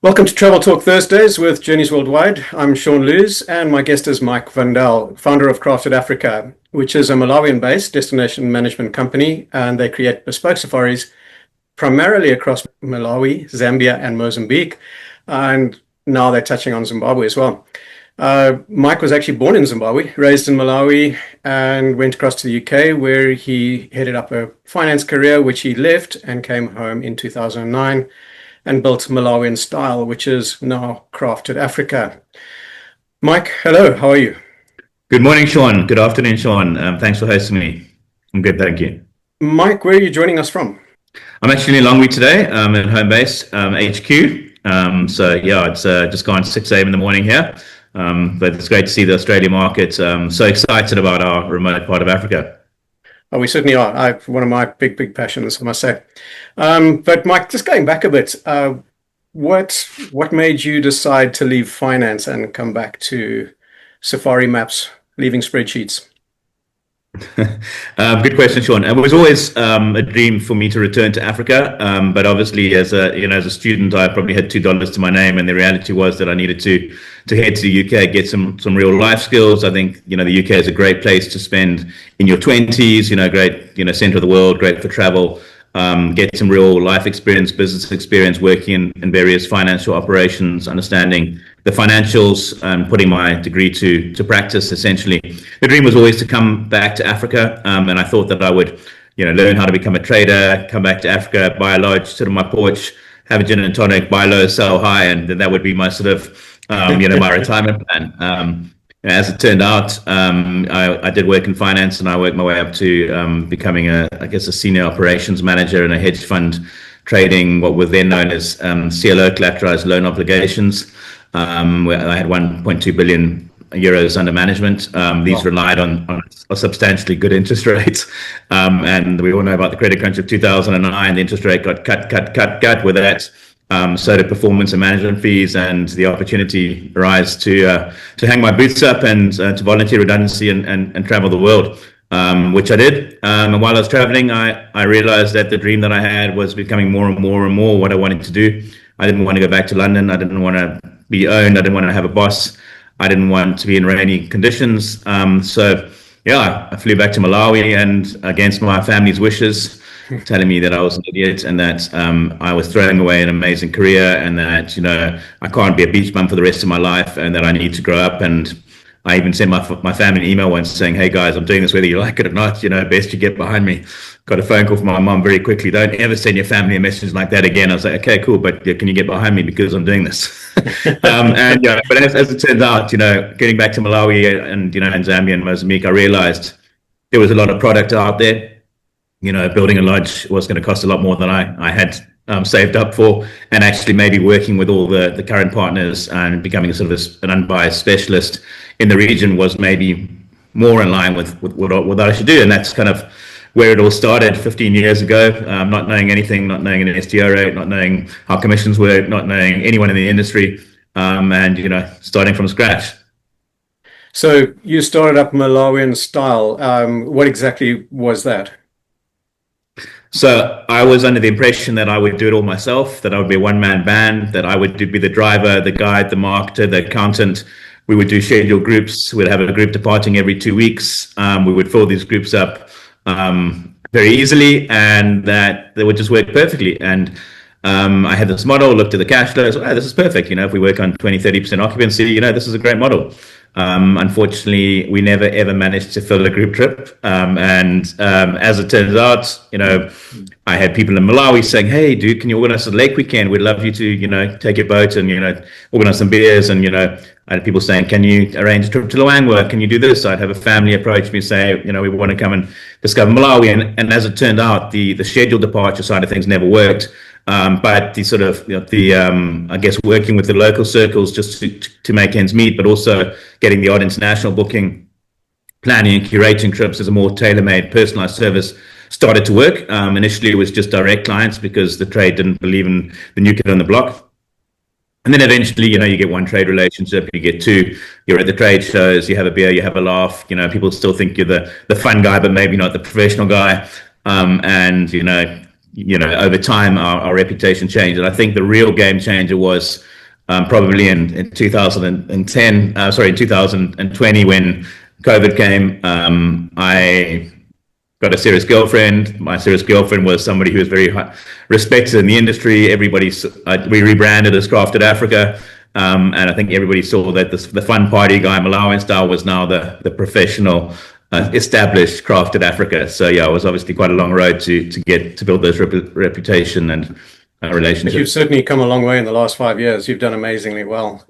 Welcome to Travel Talk Thursdays with Journeys Worldwide. I'm Sean Lues, and my guest is Mike Varndell, founder of Crafted Africa, which is a Malawian-based destination management company, and they create bespoke safaris primarily across Malawi, Zambia, and Mozambique, and now they're touching on Zimbabwe as well. Mike was actually born in Zimbabwe, raised in Malawi, and went across to the UK, where he headed up a finance career, which he left and came home in 2009. And built Malawian style, which is now Crafted Africa. Mike, hello, how are you? Good morning, Sean. Good afternoon, Sean. Thanks for hosting me. I'm good, thank you. Mike, where are you joining us from? I'm actually in Longwy today. I'm at home base, HQ. It's just gone 6 a.m. in the morning here. But it's great to see the Australian market. So excited about our remote part of Africa. Oh, we certainly are. One of my big passions, I must say. But Mike, just going back a bit, what made you decide to leave finance and come back to safari maps, leaving spreadsheets? Good question, Sean. It was always a dream for me to return to Africa, but obviously, as a student, I probably had $2 to my name, and the reality was that I needed to head to the UK, get some real life skills. I think the UK is a great place to spend in your 20s. Great center of the world, great for travel. Get some real life experience, business experience, working in various financial operations, understanding the financials, and putting my degree to practice. Essentially, the dream was always to come back to Africa, and I thought that I would, learn how to become a trader, come back to Africa, buy a lodge, sit on my porch, have a gin and tonic, buy low, sell high, and that would be my sort of, my retirement plan. As it turned out, I did work in finance, and I worked my way up to becoming a senior operations manager in a hedge fund, trading what were then known as CLO, collateralized loan obligations, where I had 1.2 billion euros under management. These relied on a substantially good interest rates, and we all know about the credit crunch of 2009. The interest rate got cut. With that, so did performance and management fees, and the opportunity arose to hang my boots up and to volunteer redundancy and travel the world, which I did. And while I was traveling, I realized that the dream that I had was becoming more and more what I wanted to do. I didn't want to go back to London. I didn't want to be owned. I didn't want to have a boss. I didn't want to be in rainy conditions. I flew back to Malawi, and against my family's wishes, telling me that I was an idiot and that I was throwing away an amazing career, and that I can't be a beach bum for the rest of my life, and that I need to grow up. And I even sent my family an email once saying, "Hey guys, I'm doing this whether you like it or not. Best you get behind me." Got a phone call from my mom very quickly. "Don't ever send your family a message like that again." I was like, "Okay, cool, but can you get behind me because I'm doing this?" But as it turns out, getting back to Malawi and in Zambia and Mozambique, I realized there was a lot of product out there. Building a lodge was going to cost a lot more than I had saved up for, and actually maybe working with all the current partners and becoming a sort of an unbiased specialist in the region was maybe more in line with what I should do. And that's kind of where it all started 15 years ago, not knowing anything, not knowing an STO rate, not knowing how commissions work, not knowing anyone in the industry, and starting from scratch. So you started up Malawian style. What exactly was that? So I was under the impression that I would do it all myself, that I would be a one-man band, that I would be the driver, the guide, the marketer, the accountant. We would do scheduled groups. We'd have a group departing every 2 weeks. We would fill these groups up very easily, and that they would just work perfectly. And I had this model, looked at the cash flows. Oh, this is perfect. If we work on 20-30% occupancy, this is a great model. Unfortunately, we never ever managed to fill a group trip. As it turns out, I had people in Malawi saying, "Hey, dude, can you organize a lake weekend? We'd love you to, take your boat and, organize some beers." And, I had people saying, "Can you arrange a trip to Luangwa? Can you do this?" I'd have a family approach me, say, "We want to come and discover Malawi." And as it turned out, the scheduled departure side of things never worked. But the sort of, working with the local circles just to make ends meet, but also getting the odd international booking, planning and curating trips as a more tailor-made, personalized service started to work. Initially, it was just direct clients because the trade didn't believe in the new kid on the block. And then eventually, you get one trade relationship, you get two, you're at the trade shows, you have a beer, you have a laugh, people still think you're the fun guy, but maybe not the professional guy. over time, our reputation changed. And I think the real game changer was probably in 2010, in 2020 when COVID came. I got a serious girlfriend. My serious girlfriend was somebody who was very respected in the industry. We rebranded as Crafted Africa. And I think everybody saw that the fun party guy, Malawian style, was now the professional, established Crafted Africa. So yeah, it was obviously quite a long road to build this reputation and relationship. You've certainly come a long way in the last 5 years. You've done amazingly well.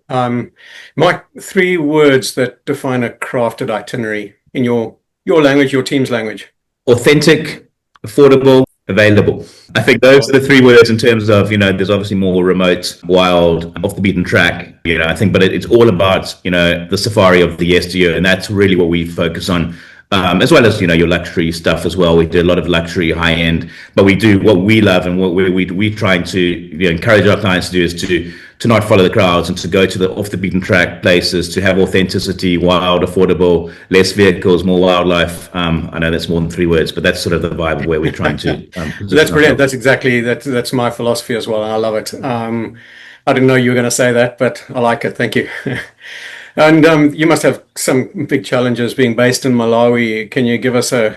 Mike, 3 words that define a crafted itinerary in your language, your team's language. Authentic, affordable, available. I think those are the 3 words in terms of, there's obviously more remote, wild, off the beaten track, I think, but it's all about, the safari of the yesteryear. And that's really what we focus on. As well as, your luxury stuff as well. We do a lot of luxury, high end, but we do what we love and what we trying to encourage our clients to do is to not follow the crowds and to go to the off the beaten track places, to have authenticity, wild, affordable, less vehicles, more wildlife. I know that's more than 3 words, but that's sort of the vibe of where we're trying to. That's brilliant. That's exactly that's my philosophy as well, and I love it. I didn't know you were going to say that, but I like it. Thank you. And you must have some big challenges being based in Malawi. Can you give us a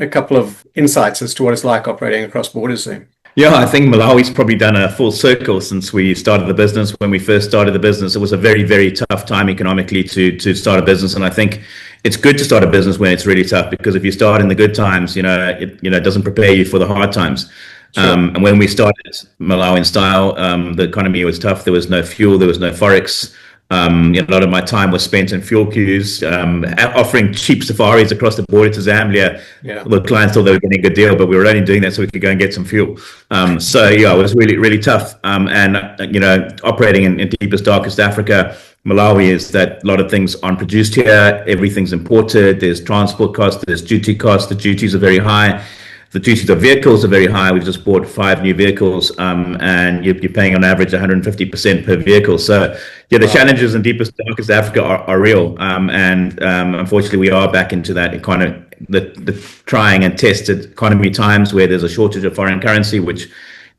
couple of insights as to what it's like operating across borders there? Yeah, I think Malawi's probably done a full circle since we started the business. When we first started the business, it was a very, very tough time economically to start a business. And I think it's good to start a business when it's really tough, because if you start in the good times, it doesn't prepare you for the hard times. Sure. And when we started Malawian style, the economy was tough. There was no fuel, there was no forex. A lot of my time was spent in fuel queues, offering cheap safaris across the border to Zambia. Yeah. The clients thought they were getting a good deal, but we were only doing that so we could go and get some fuel. It was really, really tough. Operating in deepest, darkest Africa, Malawi is that a lot of things aren't produced here. Everything's imported. There's transport costs, there's duty costs. The duties are very high. The duties of vehicles are very high. We've just bought 5 new vehicles, and you're paying on average 150% per vehicle. So, yeah, the challenges in deepest, darkest Africa are real. Unfortunately, we are back into that economy, the trying and tested economy times where there's a shortage of foreign currency, which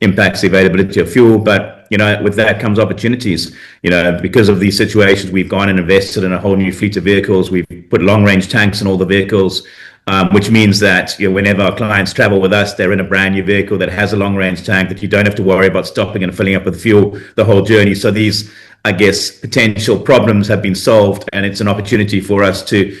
impacts the availability of fuel. But, with that comes opportunities. Because of these situations, we've gone and invested in a whole new fleet of vehicles. We've put long-range tanks in all the vehicles. Which means that whenever our clients travel with us, they're in a brand new vehicle that has a long-range tank that you don't have to worry about stopping and filling up with fuel the whole journey. So these, I guess, potential problems have been solved, and it's an opportunity for us to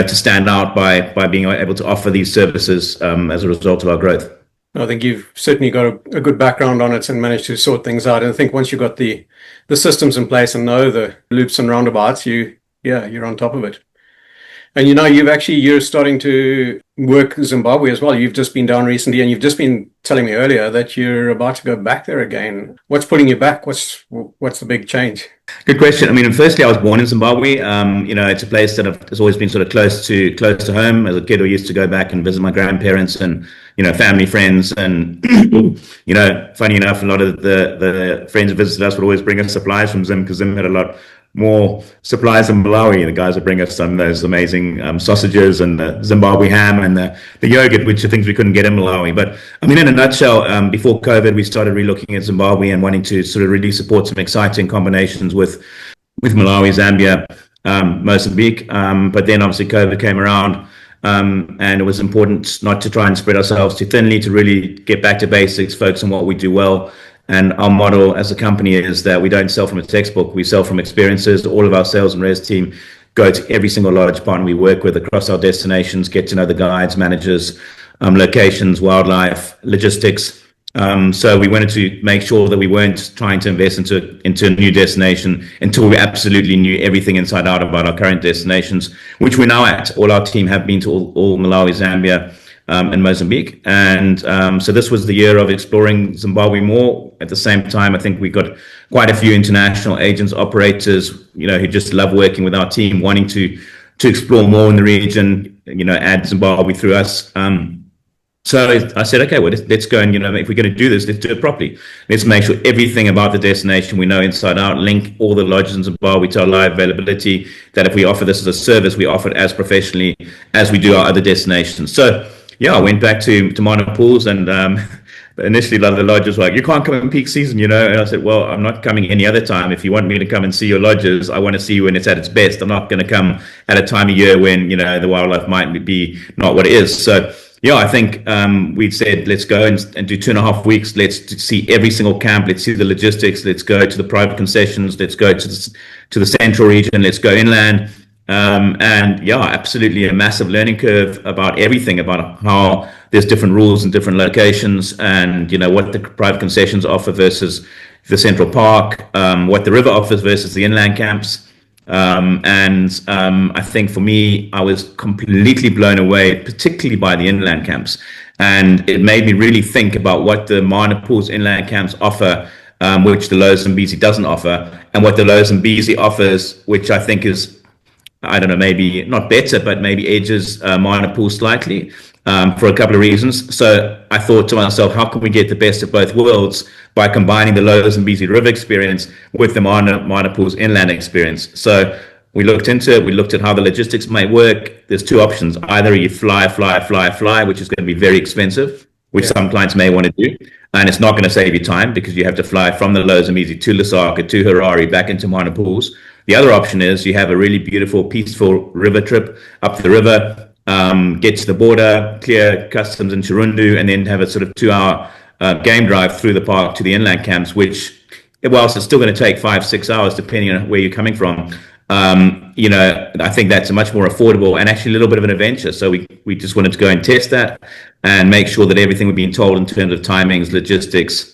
stand out by being able to offer these services as a result of our growth. I think you've certainly got a good background on it and managed to sort things out. And I think once you've got the systems in place and know the loops and roundabouts, you're on top of it. And you're starting to work Zimbabwe as well. You've just been down recently, and you've just been telling me earlier that you're about to go back there again. What's putting you back? What's the big change? Good question. I mean, firstly, I was born in Zimbabwe. It's a place that has always been sort of close to home. As a kid, we used to go back and visit my grandparents and family, friends, and funny enough, a lot of the friends who visited us would always bring us supplies from Zim, because Zim had a lot more supplies in Malawi. The guys would bring us some of those amazing sausages and the Zimbabwe ham and the yogurt, which are things we couldn't get in Malawi. But in a nutshell, before COVID, we started relooking at Zimbabwe and wanting to sort of really support some exciting combinations with Malawi, Zambia, Mozambique. But then obviously COVID came around, and it was important not to try and spread ourselves too thinly, to really get back to basics, focus on what we do well. And our model as a company is that we don't sell from a textbook, we sell from experiences. All of our sales and res team go to every single large partner we work with across our destinations, get to know the guides, managers, locations, wildlife, logistics. So we wanted to make sure that we weren't trying to invest into a new destination until we absolutely knew everything inside out about our current destinations, which we're now at. All our team have been to all Malawi, Zambia, and Mozambique. And so this was the year of exploring Zimbabwe more. At the same time, I think we got quite a few international agents, operators, who just love working with our team, wanting to explore more in the region, add Zimbabwe through us. So I said, okay, well, let's go and, if we're going to do this, let's do it properly. Let's make sure everything about the destination we know inside out, link all the lodges in Zimbabwe to our live availability, that if we offer this as a service, we offer it as professionally as we do our other destinations. So, yeah, I went back to minor pools and But initially, like, the lodges were like, you can't come in peak season, you know. And I said, well, I'm not coming any other time. If you want me to come and see your lodges, I want to see you when it's at its best. I'm not going to come at a time of year when, you know, the wildlife might be not what it is. So yeah, I think we said, let's go and do 2.5 weeks. Let's see every single camp. Let's see the logistics. Let's go to the private concessions. Let's go to the central region. Let's go inland. And yeah, absolutely a massive learning curve about everything, about how there's different rules in different locations, and, you know, what the private concessions offer versus the central park, what the river offers versus the inland camps. I think for me, I was completely blown away, particularly by the inland camps. And it made me really think about what the minor pools inland camps offer, which the Lower Zambezi doesn't offer, and what the Lower Zambezi offers, which I think is, I don't know, maybe not better, but maybe edges minor pools slightly, for a couple of reasons. So I thought to myself, how can we get the best of both worlds by combining the Lower Zambezi River experience with the minor pools inland experience? So we looked into it. We looked at how the logistics might work. There's two options. Either you fly, which is going to be very expensive, which some clients may want to do. And it's not going to save you time because you have to fly from the Lower Zambezi to Lusaka to Harare back into minor pools. The other option is you have a really beautiful, peaceful river trip up the river, get to the border, clear customs in Chirundu, and then have a sort of 2-hour game drive through the park to the inland camps, which, whilst it's still going to take 5-6 hours, depending on where you're coming from, you know, I think that's a much more affordable and actually a little bit of an adventure. So we just wanted to go and test that and make sure that everything we've been told in terms of timings, logistics,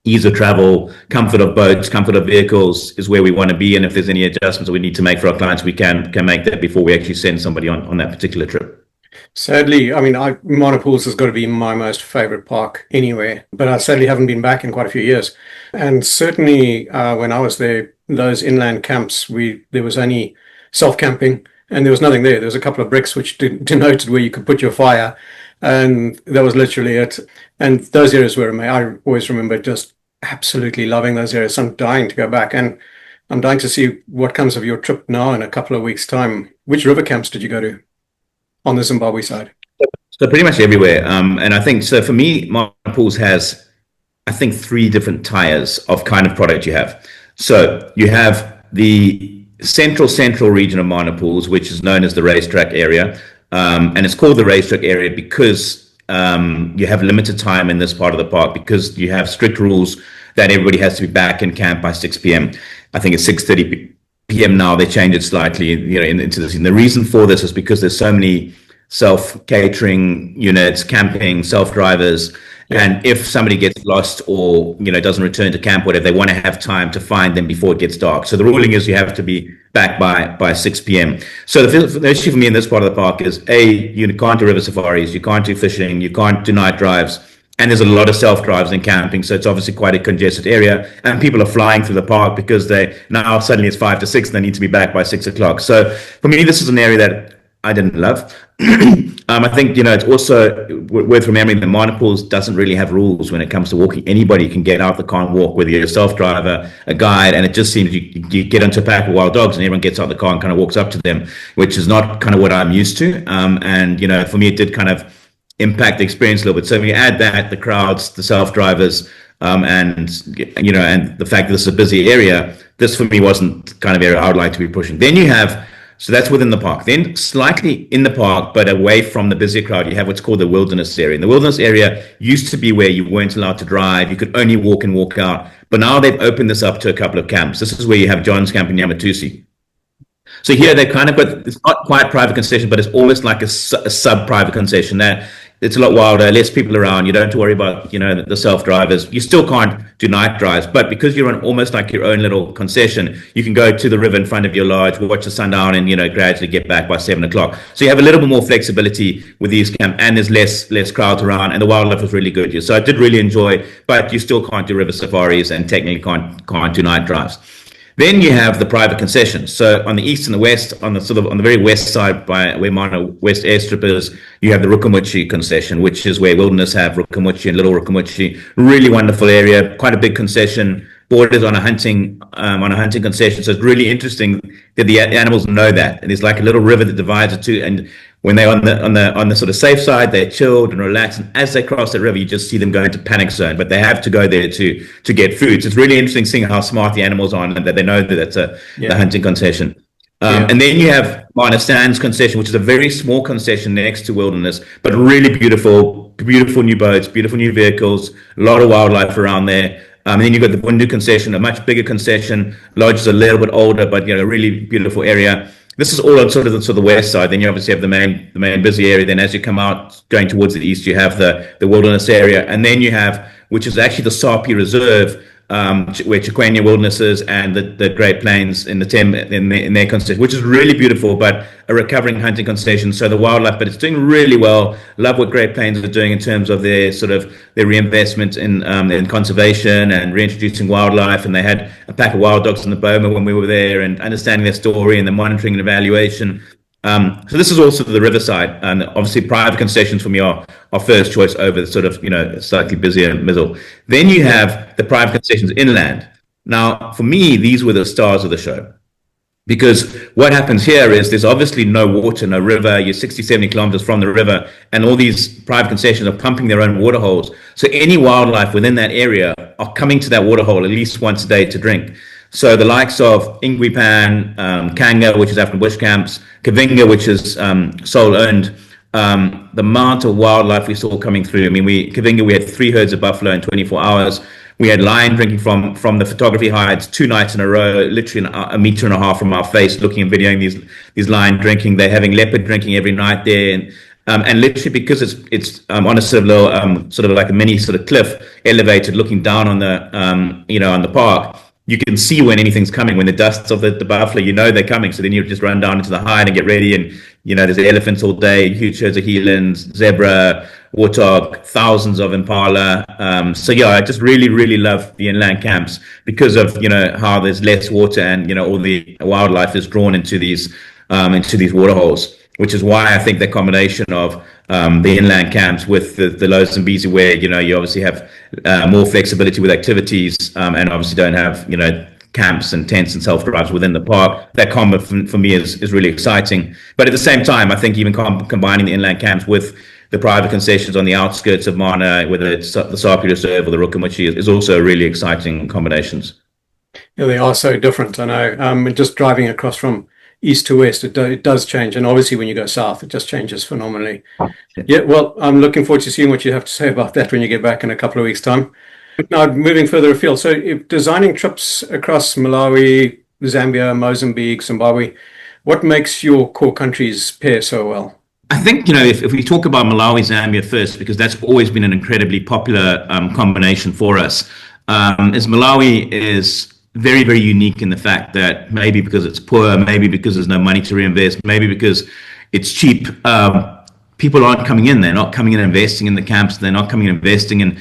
ease of travel, comfort of boats, comfort of vehicles is where we want to be. And if there's any adjustments that we need to make for our clients, we can make that before we actually send somebody on that particular trip. Sadly, I mean, minor pools has got to be my most favorite park anywhere, but I sadly haven't been back in quite a few years. And certainly when I was there, those inland camps, there was only self-camping and there was nothing there. There was a couple of bricks which denoted where you could put your fire, and that was literally it. And those areas were amazing. I always remember just absolutely loving those areas. I'm dying to go back, and I'm dying to see what comes of your trip now in a couple of weeks' time. Which river camps did you go to on the Zimbabwe side? So pretty much everywhere. And I think, so for me, minor pools has, I think, 3 different tiers of kind of product you have. So you have the central region of minor pools, which is known as the racetrack area. And it's called the racetrack area because you have limited time in this part of the park, because you have strict rules that everybody has to be back in camp by 6 p.m. I think it's 6:30 p.m. now. They changed it slightly, you know, into this. And the reason for this is because there's so many self-catering units, camping, self-drivers. And if somebody gets lost or, you know, doesn't return to camp, whatever, they want to have time to find them before it gets dark. So the ruling is you have to be back by 6 p.m. So the issue for me in this part of the park is, you can't do river safaris, you can't do fishing, you can't do night drives, and there's a lot of self-drives and camping. So it's obviously quite a congested area, and people are flying through the park because now suddenly it's 5 to 6 and they need to be back by 6 o'clock. So for me, this is an area that I didn't love. I think, you know, it's also worth remembering that minor pools doesn't really have rules when it comes to walking. Anybody can get out the car and walk, whether you're a self-driver, a guide, and it just seems you get into a pack of wild dogs and everyone gets out the car and kind of walks up to them, which is not kind of what I'm used to. And, you know, for me, it did kind of impact the experience a little bit. So when you add that, the crowds, the self-drivers, and, you know, and the fact that this is a busy area, this for me wasn't the kind of area I would like to be pushing. Then you have, so that's within the park. Then slightly in the park, but away from the busy crowd, you have what's called the wilderness area. And the wilderness area used to be where you weren't allowed to drive. You could only walk and walk out. But now they've opened this up to a couple of camps. This is where you have John's Camp in Yamatusi. So here they kind of got, it's not quite private concession, but it's almost like a sub-private concession. That it's a lot wilder, less people around. You don't have to worry about, you know, the self-drivers. You still can't do night drives, but because you're on almost like your own little concession, you can go to the river in front of your lodge, watch the sundown, and, you know, gradually get back by 7 o'clock. So you have a little bit more flexibility with these camps, and there's less crowds around, and the wildlife is really good. So I did really enjoy, but you still can't do river safaris and technically can't do night drives. Then you have the private concessions. So on the east and the west, on the very west side by where Mana West Airstrip is, you have the Rukamuchi concession, which is where Wilderness have Rukamuchi and Little Rukamuchi. Really wonderful area, quite a big concession, borders on a hunting concession. So it's really interesting that the animals know that. And there's like a little river that divides the two. And when they're on the sort of safe side, they're chilled and relaxed. And as they cross the river, you just see them go into panic zone. But they have to go there to get food. So it's really interesting seeing how smart the animals are, and that they know that that's the hunting concession. And then you have Minor Sands concession, which is a very small concession next to Wilderness, but really beautiful new boats, beautiful new vehicles, a lot of wildlife around there. And then you've got the Bundu concession, a much bigger concession. Lodge is a little bit older, but really beautiful area. This is all on sort of the west side. Then you obviously have the main busy area. Then as you come out going towards the east, you have the Wilderness area, and then you have, which is actually the Sapi Reserve, where Chiquania Wilderness is, and the Great Plains in their concession, which is really beautiful, but a recovering hunting concession. So the wildlife, but it's doing really well. Love what Great Plains are doing in terms of their reinvestment in conservation and reintroducing wildlife. And they had a pack of wild dogs in the boma when we were there, and understanding their story and the monitoring and evaluation. So this is also the riverside, and obviously private concessions for me are first choice over the sort of slightly busier middle. Then you have the private concessions inland. Now, for me, these were the stars of the show, because what happens here is there's obviously no water, no river. You're 60, 70 kilometers from the river, and all these private concessions are pumping their own water holes. So any wildlife within that area are coming to that water hole at least once a day to drink. So the likes of Ingwipan, Kanga, which is African bush camps, Kavinga, which is sole owned, the amount of wildlife we saw coming through. I mean, Kavinga, we had 3 herds of buffalo in 24 hours. We had lion drinking from the photography hides 2 nights in a row, literally a meter and a half from our face, looking and videoing these lion drinking. They're having leopard drinking every night there. And literally, because it's on a sort of little, sort of like a mini sort of cliff, elevated, looking down on the on the park, you can see when anything's coming. When the dusts of the buffalo, they're coming. So then you just run down into the hide and get ready. And there's elephants all day, huge herds of elands, zebra, warthog, thousands of impala. So I just really, really love the inland camps because of how there's less water, and all the wildlife is drawn into these water holes, which is why I think the combination of the inland camps with the low Zambezi, where you obviously have more flexibility with activities, and obviously don't have camps and tents and self-drives within the park. That combo for me is really exciting. But at the same time, I think even combining the inland camps with the private concessions on the outskirts of Mana, whether it's the Sapi Reserve or the Rukamuchi, is also really exciting combinations. Yeah, they are so different. I know. Just driving across from east to west, it does change, and obviously when you go south, it just changes phenomenally. Yeah, well, I'm looking forward to seeing what you have to say about that when you get back in a couple of weeks' time. Now, moving further afield, so if designing trips across Malawi, Zambia, Mozambique, Zimbabwe, what makes your core countries pair so well? I think, if we talk about Malawi, Zambia first, because that's always been an incredibly popular combination for us, is Malawi is very, very unique in the fact that maybe because it's poor, maybe because there's no money to reinvest, maybe because it's cheap, people aren't coming in. They're not coming in and investing in the camps. They're not coming in and investing in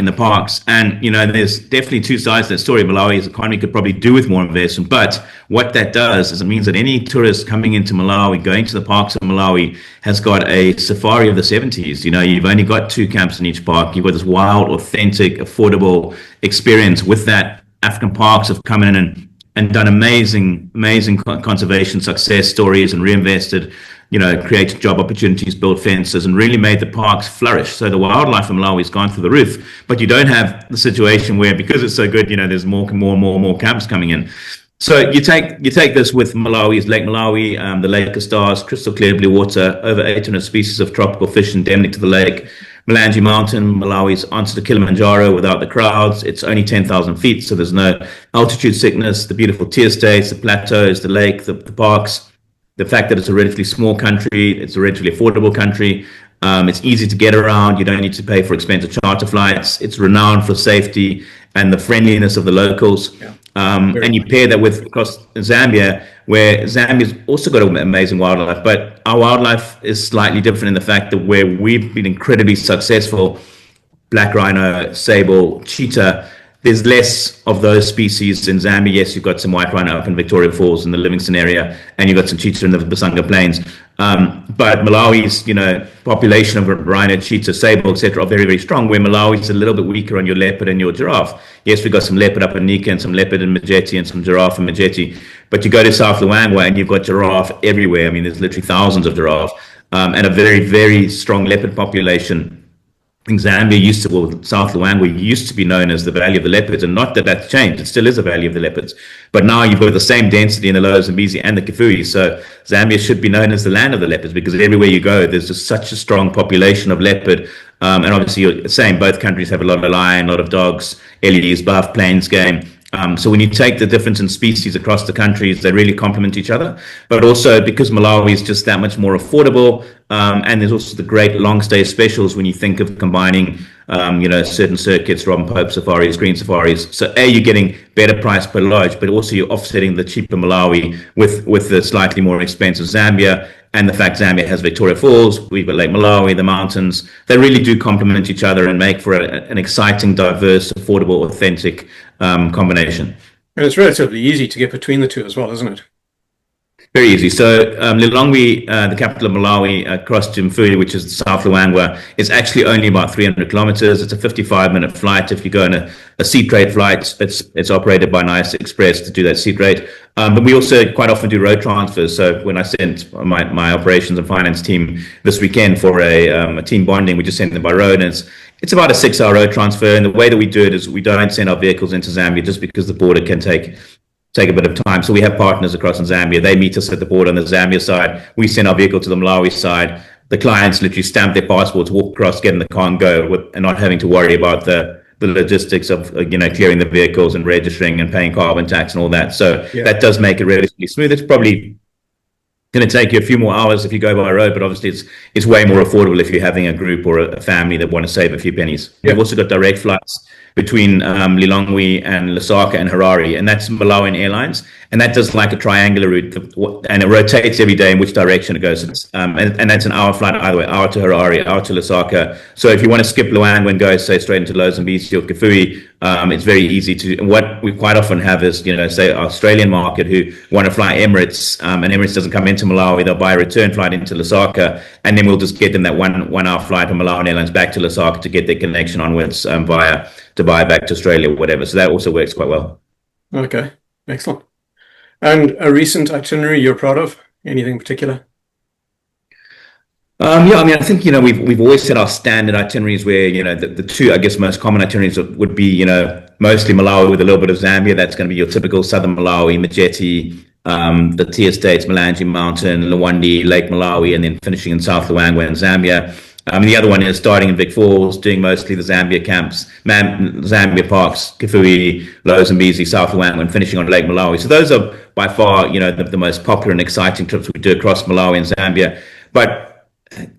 the parks. And, there's definitely 2 sides to that story. Malawi's economy could probably do with more investment. But what that does is it means that any tourist coming into Malawi, going to the parks of Malawi, has got a safari of the 70s. You've only got 2 camps in each park. You've got this wild, authentic, affordable experience with that. African parks have come in and done amazing conservation success stories and reinvested, created job opportunities, built fences, and really made the parks flourish. So the wildlife in Malawi has gone through the roof, but you don't have the situation where, because it's so good, there's more camps coming in. So you take this with Malawi's Lake Malawi, the Lake of Stars, crystal clear blue water, over 800 species of tropical fish endemic to the lake. Mulanje Mountain, Malawi's answer to Kilimanjaro without the crowds. It's only 10,000 feet, so there's no altitude sickness. The beautiful tea estates, the plateaus, the lake, the parks. The fact that it's a relatively small country, it's a relatively affordable country. It's easy to get around. You don't need to pay for expensive charter flights. It's renowned for safety and the friendliness of the locals. Yeah. And you pair that with across Zambia, where Zambia's also got amazing wildlife, but our wildlife is slightly different in the fact that where we've been incredibly successful, black rhino, sable, cheetah, there's less of those species in Zambia. Yes, you've got some white rhino up in Victoria Falls in the Livingston area, and you've got some cheetah in the Basanga Plains. But Malawi's, population of rhino, cheetah, sable, etc., are very, very strong, where Malawi's a little bit weaker on your leopard and your giraffe. Yes, we've got some leopard up in Nika and some leopard in Majeti and some giraffe in Majeti. But you go to South Luangwa and you've got giraffe everywhere. I mean, there's literally thousands of giraffe. and a very, very strong leopard population. I think Zambia used to, well, South Luangwa used to be known as the Valley of the Leopards, and not that that's changed. It still is a Valley of the Leopards. But now you've got the same density in the lower Zambezi and the Kafue. So Zambia should be known as the land of the leopards, because everywhere you go, there's just such a strong population of leopard. And obviously, you're saying both countries have a lot of lion, a lot of dogs, ellies, buff, plains game. So when you take the difference in species across the countries, they really complement each other. But also because Malawi is just that much more affordable, and there's also the great long stay specials when you think of combining, certain circuits, Robin Pope safaris, green safaris. So you're getting better price per lodge, but also you're offsetting the cheaper Malawi with the slightly more expensive Zambia. And the fact Zambia has Victoria Falls, we've got Lake Malawi, the mountains, they really do complement each other and make for an exciting, diverse, affordable, authentic combination. And it's relatively easy to get between the two as well, isn't it? Very easy. So Lilongwe, the capital of Malawi, across to Mfuli, which is South Luangwa, is actually only about 300 kilometers. It's a 55-minute flight. If you go on a seat rate flight, it's operated by Nice Express to do that seat rate. But we also quite often do road transfers. So when I sent my operations and finance team this weekend for a team bonding, we just sent them by road, and it's about a 6-hour road transfer. And the way that we do it is we don't send our vehicles into Zambia just because the border can take a bit of time. So we have partners across in Zambia. They meet us at the border on the Zambia side. We send our vehicle to the Malawi side. The clients literally stamp their passports, walk across, get in the car and go, and not having to worry about the logistics of clearing the vehicles and registering and paying carbon tax and all that. So that does make it relatively smooth. It's probably going to take you a few more hours if you go by road, but obviously it's way more affordable if you're having a group or a family that want to save a few pennies. We've also got direct flights between Lilongwe and Lusaka and Harare, and that's Malawian Airlines, and that does like a triangular route, and it rotates every day in which direction it goes. And that's an hour flight either way, hour to Harare, hour to Lusaka. So if you want to skip Luangwa and go, say, straight into Lower Zambezi or Kafue, it's very easy to. And what we quite often have is, say, Australian market who want to fly Emirates, and Emirates doesn't come into Malawi, they'll buy a return flight into Lusaka, and then we'll just get them that one hour flight from Malawian Airlines back to Lusaka to get their connection onwards via Dubai back to Australia or whatever. So that also works quite well. Okay, excellent. And a recent itinerary you're proud of? Anything in particular? I think we've always set our standard itineraries where the two, I guess, most common itineraries would be mostly Malawi with a little bit of Zambia. That's going to be your typical southern Malawi, Majeti, the tea estates, Malanji Mountain, Lwandi, Lake Malawi, and then finishing in South Luangwa and Zambia. The other one is starting in Vic Falls, doing mostly the Zambia camps, Zambia parks, Kafue, Lower Zambezi, South Luangwa, and finishing on Lake Malawi. So those are by far, the most popular and exciting trips we do across Malawi and Zambia. But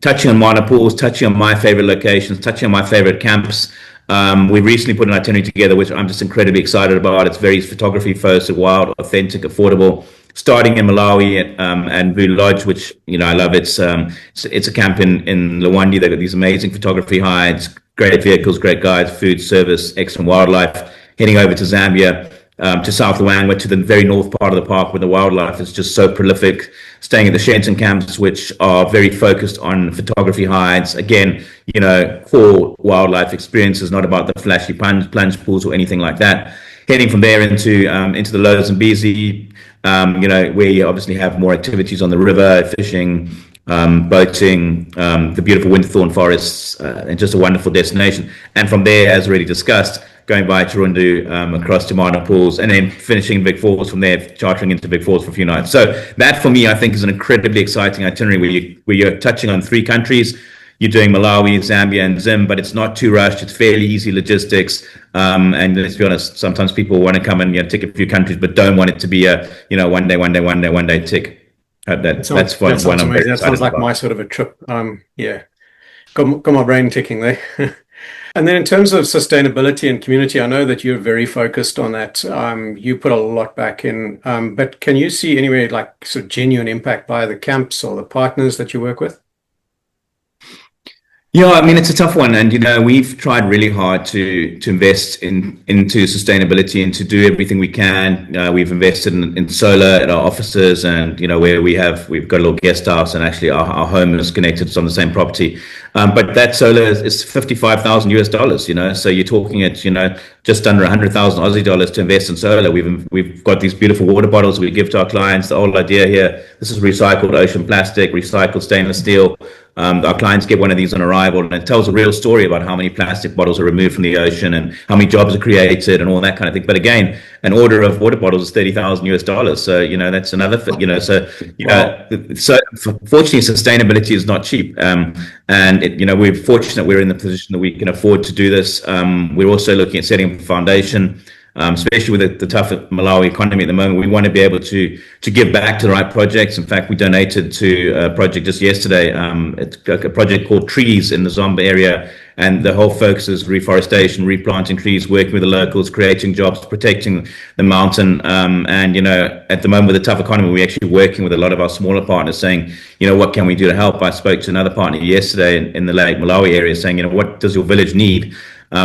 touching on minor pools, touching on my favorite locations, touching on my favorite camps. We recently put an itinerary together, which I'm just incredibly excited about. It's very photography first, wild, authentic, affordable. Starting in Malawi and Vu Lodge, which I love. It's a camp in Lwandi. They've got these amazing photography hides, great vehicles, great guides, food service, excellent wildlife. Heading over to Zambia, to South Luangwa, to the very north part of the park where the wildlife is just so prolific. Staying at the Shenton camps, which are very focused on photography hides. Again, core wildlife experiences, not about the flashy plunge pools or anything like that. Heading from there into the Lower Zambezi, where you obviously have more activities on the river, fishing, boating, the beautiful winterthorn forests, and just a wonderful destination. And from there, as already discussed, going by Chirundu, across to Minor Pools, and then finishing in Vic Falls from there, chartering into Vic Falls for a few nights. So that, for me, I think is an incredibly exciting itinerary where you're touching on 3 countries. You're doing Malawi, Zambia, and Zim, but it's not too rushed. It's fairly easy logistics. And let's be honest, sometimes people want to come and tick a few countries, but don't want it to be a one day tick. That's one I'm very excited That sounds like about. my sort of a trip. Got my brain ticking there. And then in terms of sustainability and community, I know that you're very focused on that. You put a lot back in, but can you see anywhere like sort of genuine impact by the camps or the partners that you work with? Yeah, I mean it's a tough one, and we've tried really hard to invest into sustainability and to do everything we can. We've invested in solar at our offices, and where we've got a little guest house, and actually our home is connected. It's on the same property, but that solar is $55,000 US. So you're talking at just under 100,000 Aussie dollars to invest in solar. We've got these beautiful water bottles we give to our clients. The whole idea here, this is recycled ocean plastic, recycled stainless steel. Our clients get one of these on arrival, and it tells a real story about how many plastic bottles are removed from the ocean and how many jobs are created and all that kind of thing. But again, an order of water bottles is $30,000 US. So that's another. So fortunately, sustainability is not cheap, and we're fortunate we're in the position that we can afford to do this. We're also looking at setting up a foundation. Especially with the tough Malawi economy at the moment, we want to be able to give back to the right projects. In fact, we donated to a project just yesterday. It's a project called Trees in the Zambezi area, and the whole focus is reforestation, replanting trees, working with the locals, creating jobs, protecting the mountain. And at the moment with the tough economy, we're actually working with a lot of our smaller partners, saying, what can we do to help? I spoke to another partner yesterday in the Lake Malawi area, saying, what does your village need?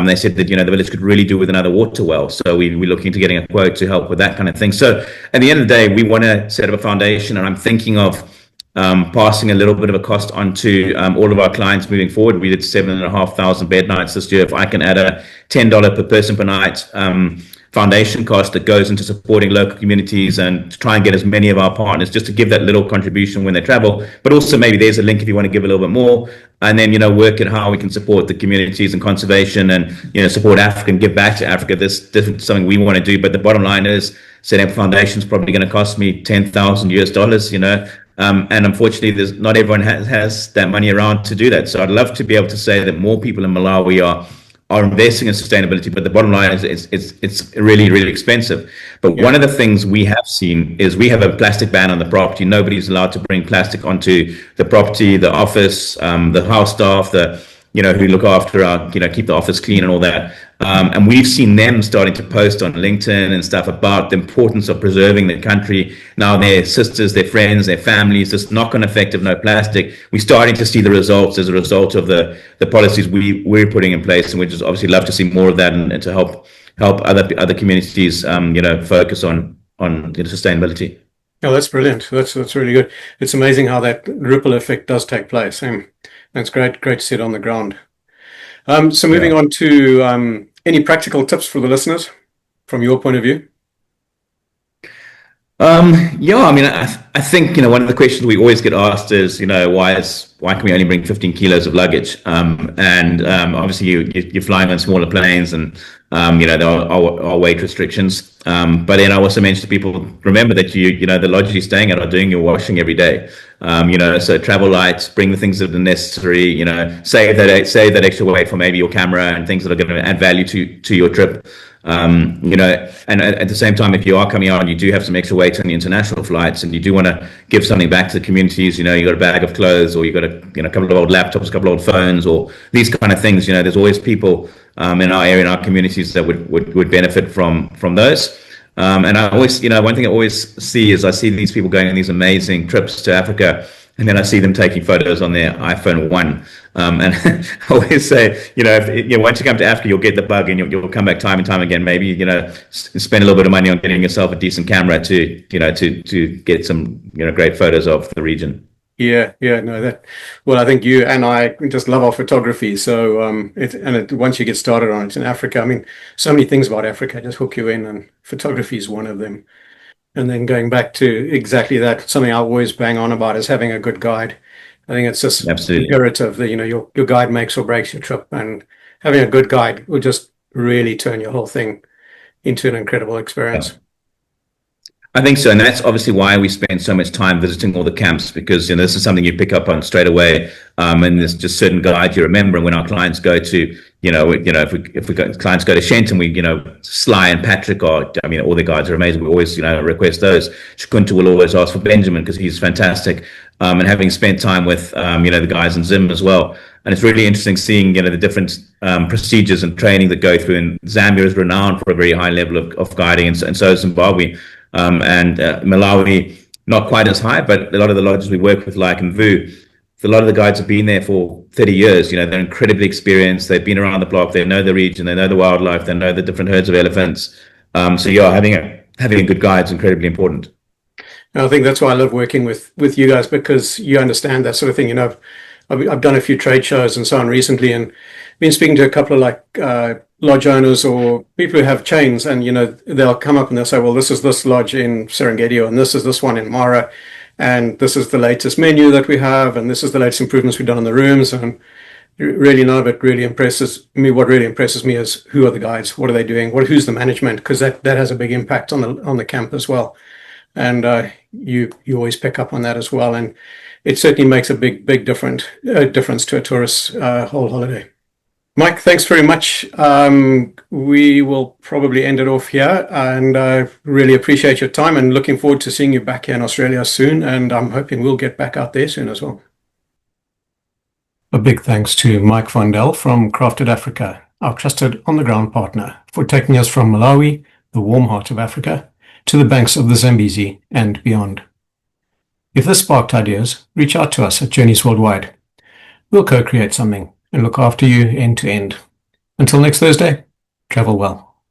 They said that the village could really do with another water well, so we're looking to getting a quote to help with that kind of thing. So at the end of the day, we want to set up a foundation, and I'm thinking of passing a little bit of a cost onto all of our clients moving forward. We did 7,500 bed nights this year. If I can add a $10 per person per night foundation cost that goes into supporting local communities and to try and get as many of our partners just to give that little contribution when they travel, but also maybe there's a link if you want to give a little bit more, and then work at how we can support the communities and conservation and support Africa and give back to Africa. This is something we want to do, but the bottom line is setting up a foundation is probably going to cost me $10,000 US. And unfortunately, there's not everyone has that money around to do that. So I'd love to be able to say that more people in Malawi are investing in sustainability, but the bottom line is it's really, really expensive. But one of the things we have seen is we have a plastic ban on the property. Nobody's allowed to bring plastic onto the property, the office, the house staff, who look after our, keep the office clean and all that. And we've seen them starting to post on LinkedIn and stuff about the importance of preserving the country. Now their sisters, their friends, their families, this knock-on effect of no plastic. We're starting to see the results as a result of the policies we're putting in place, and we just obviously love to see more of that and to help other communities, focus on sustainability. Oh, that's brilliant. That's really good. It's amazing how that ripple effect does take place. That's great to see it on the ground. So moving on to any practical tips for the listeners from your point of view? I think one of the questions we always get asked is why can we only bring 15 kilos of luggage? And obviously you're flying on smaller planes, and there are weight restrictions. But then I also mention to people, remember that the lodges you're staying at are doing your washing every day. So travel light, bring the things that are necessary. Save that extra weight for maybe your camera and things that are going to add value to your trip. And at the same time, if you are coming out and you do have some extra weight on the international flights and you do want to give something back to the communities, you got a bag of clothes, or you got a couple of old laptops, a couple of old phones, or these kind of things, there's always people in our area, in our communities that would benefit from those. And I always, one thing I always see is I see these people going on these amazing trips to Africa, and then I see them taking photos on their iPhone 1. And I always say, if, once you come to Africa, you'll get the bug, and you'll come back time and time again. Maybe, spend a little bit of money on getting yourself a decent camera to get some, great photos of the region. Yeah, no, well, I think you and I just love our photography. So, once you get started on it in Africa, so many things about Africa just hook you in, and photography is one of them. And then going back to exactly that, something I always bang on about is having a good guide. I think it's just imperative that, your guide makes or breaks your trip, and having a good guide will just really turn your whole thing into an incredible experience. Yeah. I think so, and that's obviously why we spend so much time visiting all the camps, because this is something you pick up on straight away, and there's just certain guides you remember. And when our clients go to, if clients go to Shenton, we, Sly and Patrick all the guides are amazing. We always, request those. Shakunta will always ask for Benjamin because he's fantastic, and having spent time with, the guys in Zim as well. And it's really interesting seeing, the different procedures and training that go through. And Zambia is renowned for a very high level of guiding, and so is Zimbabwe. And Malawi, not quite as high, but a lot of the lodges we work with, like in Vu, a lot of the guides have been there for 30 years. You know, they're incredibly experienced. They've been around the block. They know the region. They know the wildlife. They know the different herds of elephants. So yeah, having a good guide is incredibly important. And I think that's why I love working with you guys, because you understand that sort of thing. You know, I've done a few trade shows and so on recently, and been speaking to a couple of lodge owners or people who have chains, and you know, they'll come up and they'll say, well, this is this lodge in Serengeti, and this is this one in Mara, and this is the latest menu that we have, and this is the latest improvements we've done on the rooms. And really none of it really impresses me. What really impresses me is who are the guides, what are they doing, who's the management, because that has a big impact on the camp as well. And you always pick up on that as well, and it certainly makes a big difference to a tourist's whole holiday. Mike, thanks very much. We will probably end it off here, and I really appreciate your time and looking forward to seeing you back here in Australia soon, and I'm hoping we'll get back out there soon as well. A big thanks to Mike Varndell from Crafted Africa, our trusted on-the-ground partner, for taking us from Malawi, the warm heart of Africa, to the banks of the Zambezi and beyond. If this sparked ideas, reach out to us at Journeys Worldwide. We'll co-create something and look after you end to end. Until next Thursday, travel well.